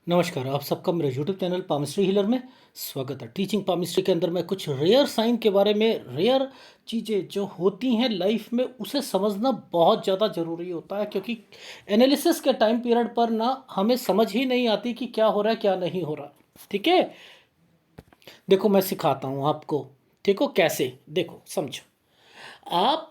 नमस्कार, आप सबका मेरे यूट्यूब चैनल पामिस्ट्री हीलर में स्वागत है। टीचिंग पामिस्ट्री के अंदर मैं कुछ रेयर साइन के बारे में, रेयर चीज़ें जो होती हैं लाइफ में, उसे समझना बहुत ज़्यादा ज़रूरी होता है, क्योंकि एनालिसिस के टाइम पीरियड पर ना हमें समझ ही नहीं आती कि क्या हो रहा है क्या नहीं हो रहा। ठीक है, देखो मैं सिखाता हूँ आपको। ठीक हो, कैसे, देखो समझो। आप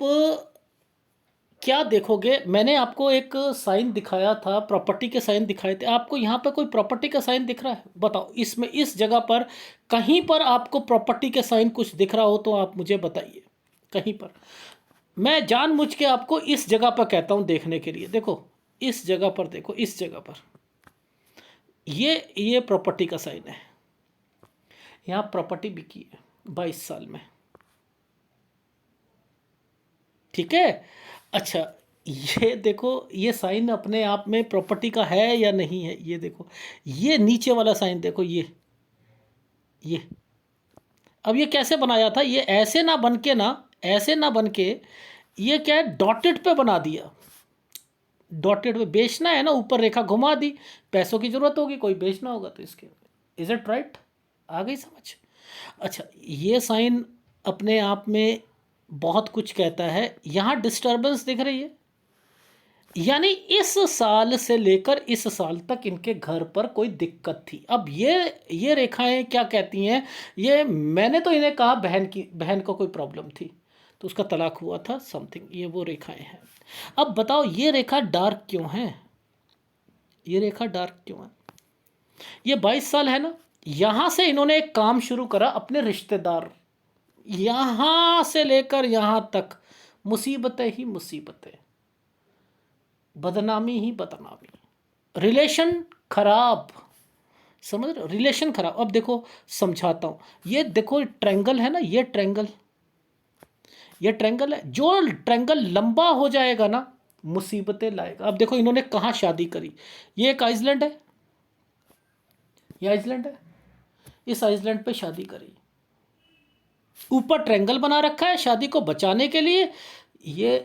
क्या देखोगे, मैंने आपको एक साइन दिखाया था, प्रॉपर्टी के साइन दिखाए थे आपको। यहाँ पे कोई प्रॉपर्टी का साइन दिख रहा है? बताओ, इसमें इस जगह पर कहीं पर आपको प्रॉपर्टी के साइन कुछ दिख रहा हो तो आप मुझे बताइए। कहीं पर मैं जानबूझ के आपको इस जगह पर कहता हूँ देखने के लिए। देखो इस जगह पर, देखो इस जगह पर, ये प्रॉपर्टी का साइन है। यहाँ प्रॉपर्टी बिकी है 22 साल में। ठीक है, अच्छा, ये देखो, ये साइन अपने आप में प्रॉपर्टी का है या नहीं है? ये देखो, ये नीचे वाला साइन देखो, ये अब ये कैसे बनाया था? ये ऐसे ना बन के ना, ऐसे ना बन के, ये क्या है, डॉटेड पे बना दिया। डॉटेड पे बेचना है ना, ऊपर रेखा घुमा दी, पैसों की जरूरत होगी, कोई बेचना होगा तो इसके। Is it right? आ गई समझ? अच्छा, ये साइन अपने आप में बहुत कुछ कहता है। यहाँ डिस्टर्बेंस दिख रही है, यानी इस साल से लेकर इस साल तक इनके घर पर कोई दिक्कत थी। अब ये रेखाएं क्या कहती हैं? ये मैंने तो इन्हें कहा बहन को कोई प्रॉब्लम थी तो उसका तलाक हुआ था समथिंग, ये वो रेखाएं हैं। अब बताओ, ये रेखा डार्क क्यों है? ये रेखा डार्क क्यों है? ये 22 साल है ना, यहां से इन्होंने एक काम शुरू करा, अपने रिश्तेदार, यहां से लेकर यहां तक मुसीबतें ही मुसीबतें, बदनामी ही बदनामी, रिलेशन खराब। समझ रहे हो? रिलेशन खराब। अब देखो समझाता हूँ। ये देखो ट्रायंगल है ना, ये ट्रायंगल, ये ट्रायंगल है। जो ट्रायंगल लंबा हो जाएगा ना, मुसीबतें लाएगा। अब देखो इन्होंने कहाँ शादी करी, ये एक आइसलैंड है, ये आइसलैंड है, इस आइसलैंड पे शादी करी। ऊपर ट्रायंगल बना रखा है शादी को बचाने के लिए। ये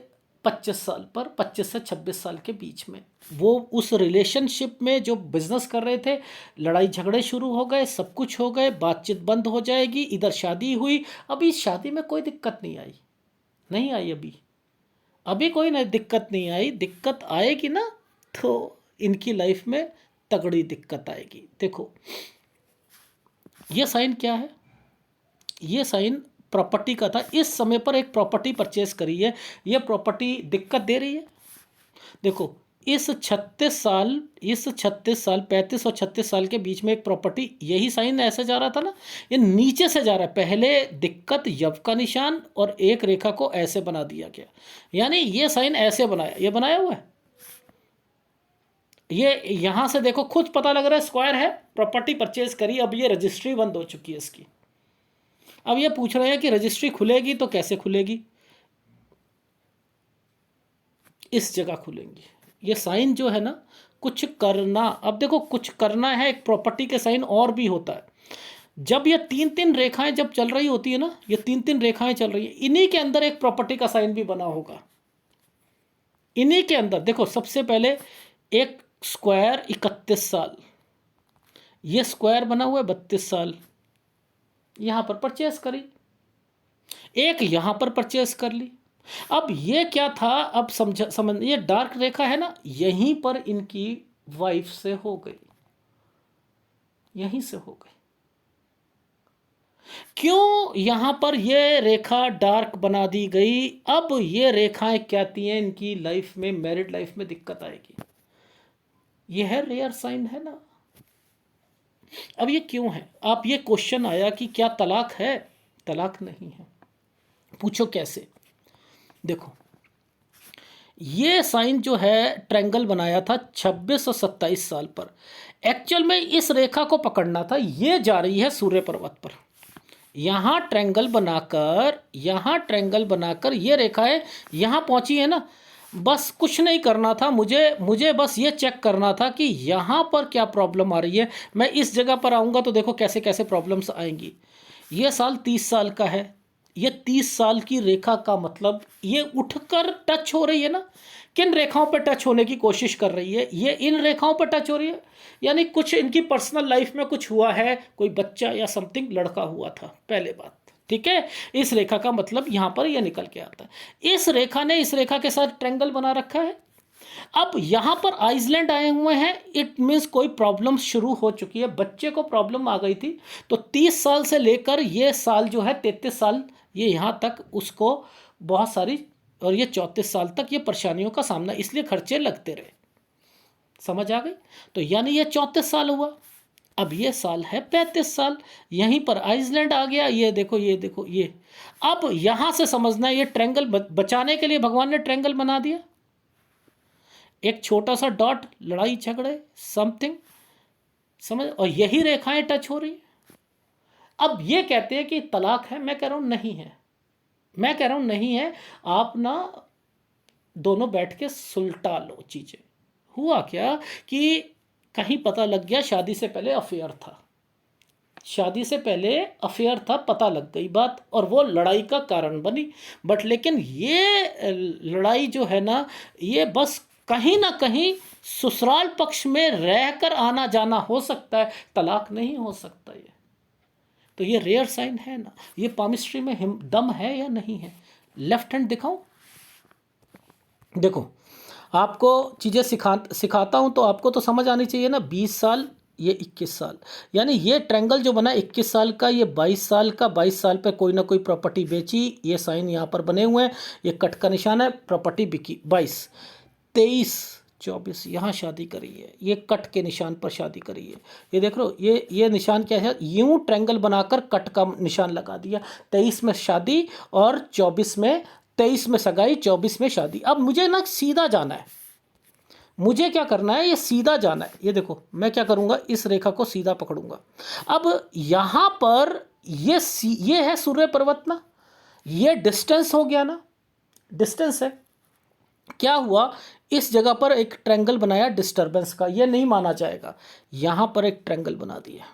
25 साल पर, 25 से 26 साल के बीच में, वो उस रिलेशनशिप में जो बिजनेस कर रहे थे, लड़ाई झगड़े शुरू हो गए, सब कुछ हो गए, बातचीत बंद हो जाएगी, इधर शादी हुई। अभी इस शादी में कोई दिक्कत नहीं आई, नहीं आई अभी, अभी कोई नहीं दिक्कत नहीं आई। दिक्कत आएगी ना तो इनकी लाइफ में तगड़ी दिक्कत आएगी। देखो ये साइन क्या है? ये साइन प्रॉपर्टी का था। इस समय पर एक प्रॉपर्टी परचेस करी है, ये प्रॉपर्टी दिक्कत दे रही है। देखो इस 36 साल, इस 36 साल, 35 और 36 साल के बीच में एक प्रॉपर्टी, यही साइन ऐसे जा रहा था ना, ये नीचे से जा रहा है। पहले दिक्कत, यव का निशान और एक रेखा को ऐसे बना दिया गया, यानी ये साइन ऐसे बनाया, ये बनाया हुआ है। ये यहां से देखो खुद पता लग रहा है स्क्वायर है। प्रॉपर्टी परचेज करी, अब ये रजिस्ट्री बंद हो चुकी है इसकी। अब ये पूछ रहे हैं कि रजिस्ट्री खुलेगी तो कैसे खुलेगी? इस जगह खुलेंगी। ये साइन जो है ना, कुछ करना, अब देखो कुछ करना है, एक प्रॉपर्टी के साइन और भी होता है। जब ये तीन तीन रेखाएं जब चल रही होती है ना, ये तीन तीन रेखाएं चल रही है, इन्हीं के अंदर एक प्रॉपर्टी का साइन भी बना होगा। इन्हीं के अंदर देखो, सबसे पहले एक स्क्वायर 31 साल, ये स्क्वायर बना हुआ है 32 साल, यहां पर परचेस करी, एक यहां पर परचेस कर ली। अब ये क्या था? अब समझ, ये डार्क रेखा है ना, यहीं पर इनकी वाइफ से हो गई, यहीं से हो गई। क्यों यहां पर ये रेखा डार्क बना दी गई? अब ये रेखाएं कहती हैं इनकी लाइफ में, मैरिड लाइफ में दिक्कत आएगी। ये है रेयर साइन, है ना। अब ये क्यों है? आप, ये क्वेश्चन आया कि क्या तलाक है? तलाक नहीं है। पूछो कैसे? देखो ये साइन जो है, ट्रायंगल बनाया था 26 और 27 साल पर। एक्चुअल में इस रेखा को पकड़ना था, ये जा रही है सूर्य पर्वत पर। यहाँ ट्रायंगल बनाकर, यहाँ ट्रायंगल बनाकर ये रेखाएं यहाँ पहुँची है ना। बस कुछ नहीं करना था मुझे, बस ये चेक करना था कि यहाँ पर क्या प्रॉब्लम आ रही है। मैं इस जगह पर आऊँगा तो देखो कैसे कैसे प्रॉब्लम्स आएंगी। ये साल 30 साल का है, ये 30 साल की रेखा का मतलब ये उठकर टच हो रही है ना, किन रेखाओं पर टच होने की कोशिश कर रही है, ये इन रेखाओं पर टच हो रही है, यानी कुछ इनकी पर्सनल लाइफ में कुछ हुआ है, कोई बच्चा या समथिंग लड़का हुआ था, पहले बात। ठीक है, इस रेखा का मतलब यहां पर यह निकल के आता है। इस रेखा ने इस रेखा के साथ ट्रायंगल बना रखा है। अब यहां पर आइसलैंड आए हुए हैं, इट मीन्स कोई प्रॉब्लम शुरू हो चुकी है, बच्चे को प्रॉब्लम आ गई थी। तो 30 साल से लेकर ये साल जो है 33 साल, ये यहां तक उसको बहुत सारी, और ये 34 साल तक ये परेशानियों का सामना, इसलिए खर्चे लगते रहे। समझ आ गई? तो यानी ये 34 साल हुआ। अब ये साल है 35 साल, यहीं पर आइसलैंड आ गया। ये देखो, ये देखो, ये अब यहां से समझना है, ये ट्रायंगल बचाने के लिए भगवान ने ट्रायंगल बना दिया, एक छोटा सा डॉट, लड़ाई झगड़े समथिंग, समझ, और यही रेखाएं टच हो रही। अब ये कहते हैं कि तलाक है, मैं कह रहा हूं नहीं है, मैं कह रहा हूं नहीं है। आप ना दोनों बैठ के सुलटा लो चीजें। हुआ क्या कि कहीं पता लग गया शादी से पहले अफेयर था, शादी से पहले अफेयर था, पता लग गई बात, और वो लड़ाई का कारण बनी। बट लेकिन ये लड़ाई जो है ना, ये बस कहीं ना कहीं ससुराल पक्ष में रहकर आना जाना हो सकता है, तलाक नहीं हो सकता। ये तो ये रेयर साइन है ना। ये पामिस्ट्री में दम है या नहीं है? लेफ्ट हैंड दिखाऊं? देखो, आपको चीज़ें सिखाता हूं तो आपको तो समझ आनी चाहिए ना। 20 साल, ये 21 साल, यानी ये ट्रायंगल जो बना 21 साल का, ये 22 साल का, 22 साल पे कोई ना कोई प्रॉपर्टी बेची, ये साइन यहाँ पर बने हुए हैं, ये कट का निशान है, प्रॉपर्टी बिकी। 22, 23, 24 यहाँ शादी करी है, ये कट के निशान पर शादी करी है। ये देख लो, ये निशान क्या है, यूं ट्रायंगल बनाकर कट का निशान लगा दिया। 23 में शादी और 24 में, 23 में सगाई, 24 में शादी। अब मुझे ना सीधा जाना है, मुझे क्या करना है, ये सीधा जाना है। ये देखो, मैं क्या करूंगा, इस रेखा को सीधा पकड़ूंगा। अब यहां पर ये है सूर्य पर्वत ना, ये डिस्टेंस हो गया ना, डिस्टेंस है। क्या हुआ, इस जगह पर एक ट्रायंगल बनाया डिस्टरबेंस का, ये नहीं माना जाएगा। यहां पर एक ट्रायंगल बना दिया,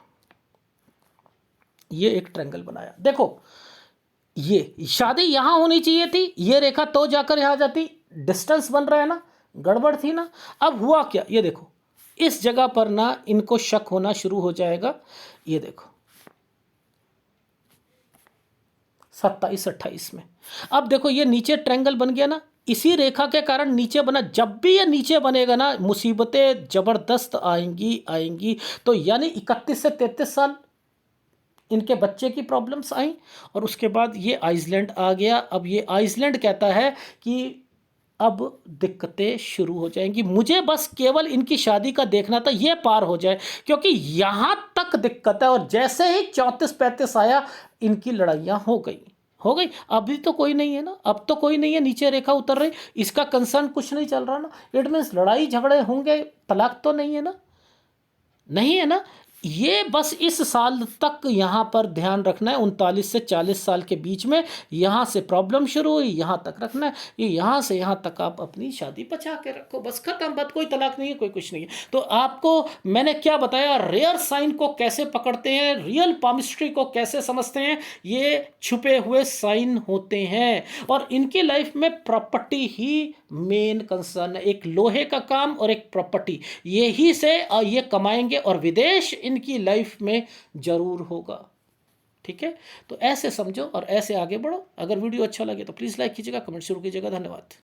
ये एक ट्रायंगल बनाया। देखो, ये शादी यहां होनी चाहिए थी, ये रेखा तो जाकर यहां जाती, डिस्टेंस बन रहा है ना, गड़बड़ थी ना। अब हुआ क्या, ये देखो, इस जगह पर ना इनको शक होना शुरू हो जाएगा। ये देखो 27, 28 में, अब देखो ये नीचे ट्रायंगल बन गया ना, इसी रेखा के कारण नीचे बना। जब भी ये नीचे बनेगा ना, मुसीबतें जबरदस्त आएंगी आएंगी। तो यानी 31 से 33 साल इनके बच्चे की प्रॉब्लम्स आई, और उसके बाद ये आइसलैंड आ गया। अब ये आइसलैंड कहता है कि अब दिक्कतें शुरू हो जाएंगी, मुझे बस केवल इनकी शादी का देखना था, ये पार हो जाए, क्योंकि यहां तक दिक्कत है। और जैसे ही 34-35 आया, इनकी लड़ाइयां हो गई। अभी तो कोई नहीं है ना, अब तो कोई नहीं है, नीचे रेखा उतर रही, इसका कंसर्न कुछ नहीं चल रहा ना। इट मीन्स लड़ाई झगड़े होंगे, तलाक तो नहीं है ना, नहीं है ना। ये बस इस साल तक यहाँ पर ध्यान रखना है, 39 से 40 साल के बीच में यहाँ से प्रॉब्लम शुरू हुई, यहाँ तक रखना है। ये यहाँ से यहाँ तक आप अपनी शादी बचा के रखो, बस खत्म बात। कोई तलाक नहीं है, कोई कुछ नहीं है। तो आपको मैंने क्या बताया, रेयर साइन को कैसे पकड़ते हैं, रियल पामिस्ट्री को कैसे समझते हैं। ये छुपे हुए साइन होते हैं, और इनकी लाइफ में प्रॉपर्टी ही मेन कंसर्न है। एक लोहे का काम और एक प्रॉपर्टी, यही से ये कमाएंगे, और विदेश इनकी लाइफ में जरूर होगा। ठीक है, तो ऐसे समझो और ऐसे आगे बढ़ो। अगर वीडियो अच्छा लगे तो प्लीज़ लाइक कीजिएगा, कमेंट शुरू कीजिएगा। धन्यवाद।